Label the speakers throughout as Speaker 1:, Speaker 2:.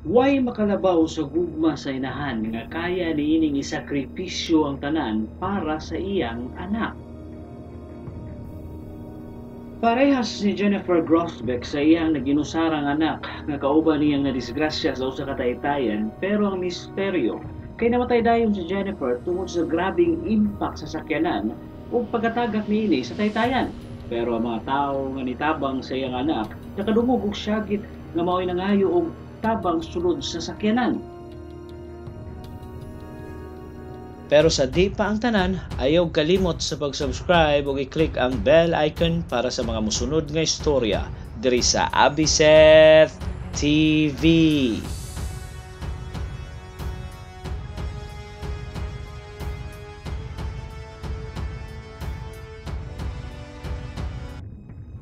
Speaker 1: Way makalabaw sa gugma sa inahan nga kaya niining isakripisyo ang tanan para sa iyang anak. Parehas ni Jennifer Grosbeck sa iyang naginusarang anak nga kauban niyang nadisgrasya sa usa ka taytayan, pero ang misteryo kay namatay dayon si Jennifer tungod sa grabing impact sa sakyanan ug pagkatagak niini sa taytayan. Pero ang mga tawo nga nitabang sa iyang anak nakadungog og syagit nga mao'y nangayo og tabang sulod sa sakyanan.
Speaker 2: Pero sa di pa ang tanan, ayaw kalimot sa pag-subscribe ug i-click ang bell icon para sa mga musunod nga istorya diri sa Abiseth TV.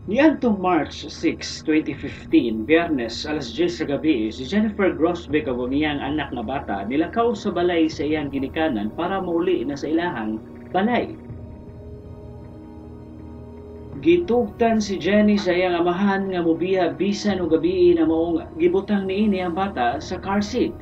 Speaker 1: Niadtong March 6, 2015, Biyernes, alas 10 sa gabi, si Jennifer Grosbeck ug iyang anak nga bata nilakaw sa balay sa iyang ginikanan para mauli na sa ilahang balay. Gitugtan si Jenny sa iyang amahan nga mobiya bisan og gabi na maong gibutang niini ang bata sa car seat.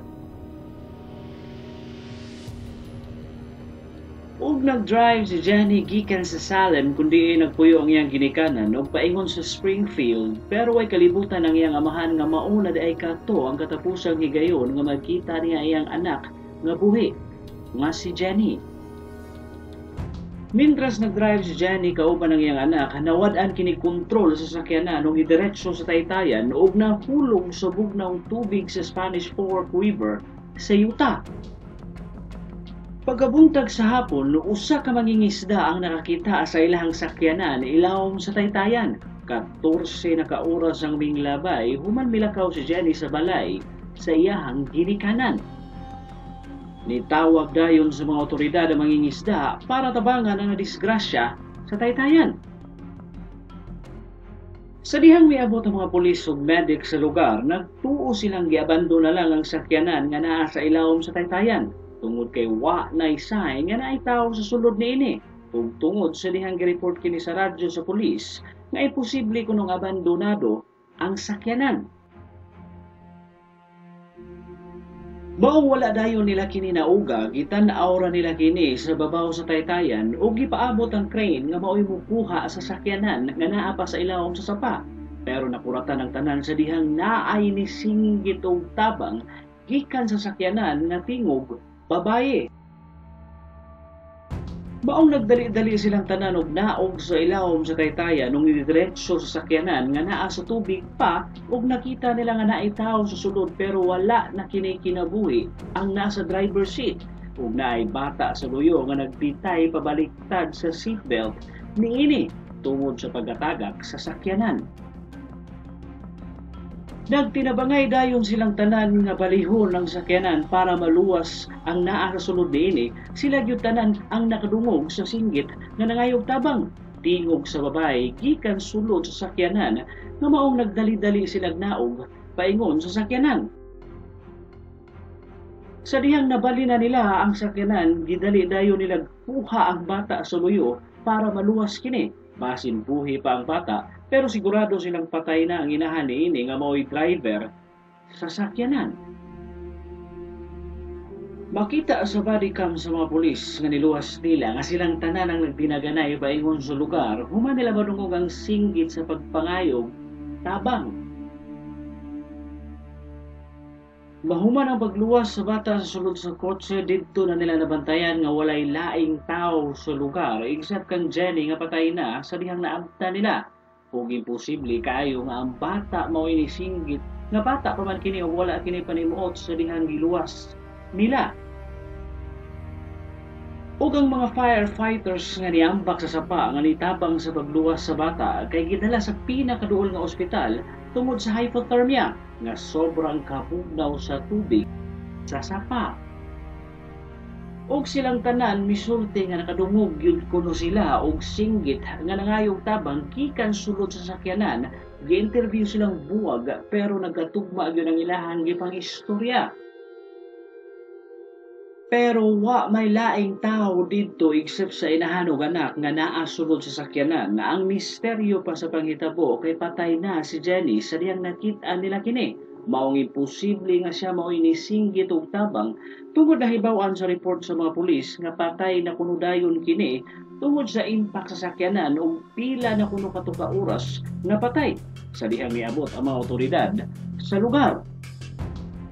Speaker 1: Ug nag-drive si Jenny gikan sa Salem kundi nagpuyo ang iyang ginikanan ug paingon sa Springfield, pero ay kalibutan ang iyang amahan nga mauna di ay kato ang katapusang higayon nga magkita niya iyang anak nga buhi nga si Jenny. Mintras nag-drive si Jenny kauban ang iyang anak, nawad-an kini kontrol sa sakyanan ug idiretso sa taytayan ug nahulog sa bugnaw tubig sa Spanish Fork River sa Utah. Pagkabuntag sa hapon, usa ka mangingisda ang nakakita sa ilahang sakyanan ilawom sa taytayan. 14 na kaoras ang minglabay, human milakaw si Jenny sa balay sa iyahang ginikanan. Nitawag dayon sa mga otoridad ang mangingisda para tabangan ang disgrasya sa taytayan. Sa dihang miabot ang mga pulis ug medic sa lugar, nagtuo silang giabandona lang ang sakyanan nga naa sa ilawom sa taytayan. Tungod kay wa nay sign nga naay tawo sa sulod niini ug tungod sa dihang gireport kini sa radyo sa pulis nga imposible kunong abandonado ang sakyanan. Mao wala dayon nila kini nauga, gitan-aw ra nila kini sa babaw sa taytayan ug gipaabot ang crane nga mao'y mukuha sa sakyanan nga naa pa sa ilawom sa sapa. Pero nakuratan ang tanan sa dihang naay ni singgit og tabang gikan sa sakyanan nga tingog babaye. Maong nagdali-dali silang tanan og naog sa ilawom sa taytayan nung idiretso sa sakyanan nga naa sa tubig pa ug nakita nila nga naay tawo sa sulod pero wala na kini kinabuhi ang nasa driver's seat ug naay bata sa luyo nga nagpitay pabaliktad sa seatbelt niini tungod sa pagkatagak sa sakyanan. Nagtinabangay dayon silang tanan nga balihon ng sakyanan para maluwas ang naa sa sulod niini. Sila gyud tanan ang nakadungog sa singgit nga nangayog tabang tingog sa babay gikan sulod sa sakyanan nga maong nagdali-dali silang naog paingon sa sakyanan. Sa dihang nabali na nila ang sakyanan, gidali dayon nila kuha ang bata sa luyo para maluwas kini. Basin buhi pa ang bata, pero sigurado silang patay na ang inahan niini nga mao'y driver sa sakyanan. Makita sa body cam sa mga pulis nga niluwas nila nga silang tanan ang nagdinaganay paingon sa lugar, human nila madungog ang singgit sa pagpangayog tabang. Mahuman ang pagluwas sa bata sa sulod sa kotse, didto na nila nabantayan nga walay laing tao sa lugar except kang Jenny nga patay na sa dihang naabta nila. Kung imposible kaayo nga ang bata mao ini singgit nga bata pa man kini o wala kini panimuot sa dihang giluwas nila. Ug ang mga firefighters nga niambak sa sapa nga nitabang sa pagluwas sa bata kay gidala sa pinakaduol nga ospital tungod sa hypothermia nga sobrang kabugnaw sa tubig sa sapa. Og silang tanan misulti nga nakadungog gyud kuno sila og singgit nga nangayog tabang gikan sulod sa sakyanan. Gi-interview silang buwag pero nagkatugma gyud ang ilahang gipang istorya. Pero wa may laing tao didto except sa inahan ug anak nga naa sulod sa sakyanan. Ang misteryo pa sa panghitabo kay patay na si Jenny sa diyang nakita nila kini. Maong imposible nga siya mao'y nisinggit og tabang tungod nahibaw-an sa report sa mga pulis nga patay na kuno dayon kini tungod sa impact sa sakyanan ug pila na kuno katuka oras nga patay sa dihang miabot ang mga otoridad sa lugar.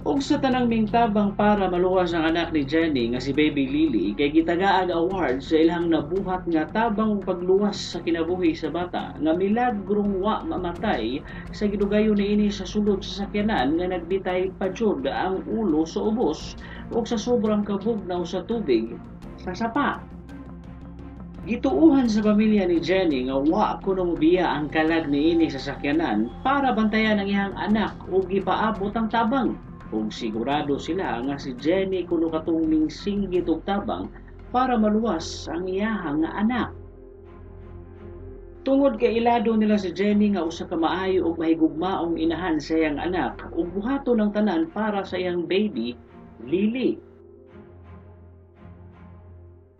Speaker 1: Ug sa tanang mingtabang para maluwas ang anak ni Jenny nga si Baby Lily kay gitagaag award sa ilang nabuhat nga tabang ug pagluwas sa kinabuhi sa bata nga milagrong wa mamatay sa gidugayon niini sa sulod sa sakyanan nga nagbitay pa jud ang ulo sa ubos ug sa sobrang kabugnaw sa tubig sa sapa. Gituuhan sa pamilya ni Jenny nga wa kuno mobiya ang kalag niini sa sakyanan para bantayan ang iyang anak ug gipaabot ang tabang. Kung sigurado sila nga si Jenny kuno katong singgit og tabang para maluwas ang iyahang anak. Tungod kay ilado nila si Jenny nga usa ka maayo ug mahigugmaong inahan sa iyang anak ug buhaton ng tanan para sa iyang baby Lily.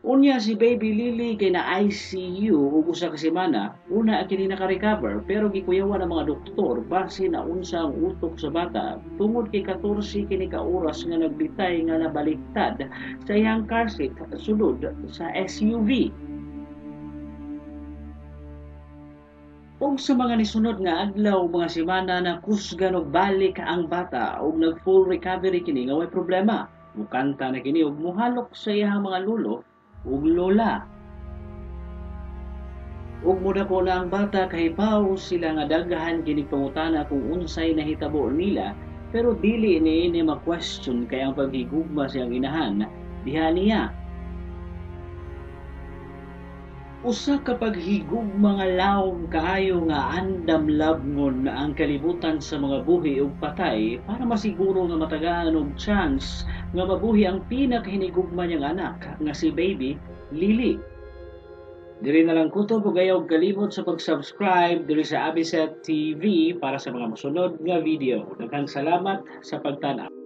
Speaker 1: Unya si Baby Lily kay na ICU ug usa ka semana, una kini naka-recover pero gikuyawan ang mga doktor base na unsa ang utok sa bata tungod kay 14 kini ka oras nga nagbitay nga nabaliktad sa iyang car seat sulod sa SUV. Ug sa mga nisunod nga adlaw mga semana na kusgan og balik ang bata ug nag full recovery kini nga way problema. Mukanta na kini ug muhalok sa iyang mga lolo ug lola. Ug modako na ang bata kahibaw sila nga daghan kini pangutana kung unsay nahitabo nila pero dili niini ma-question kay ang paghigugma siyang inahan diha niya. Usa ka paghigugma nga lawom kaayo nga andam labngon ang kalibutan sa mga buhi ug patay para masiguro nga matagaan og chance nga mabuhi ang pinakahinigugma niyang anak nga si Baby Lily. Diri na lang kutob ug ayaw kalimot sa pag-subscribe diri sa Abiset TV para sa mga mosunod nga video. Daghang salamat sa pagtan-aw.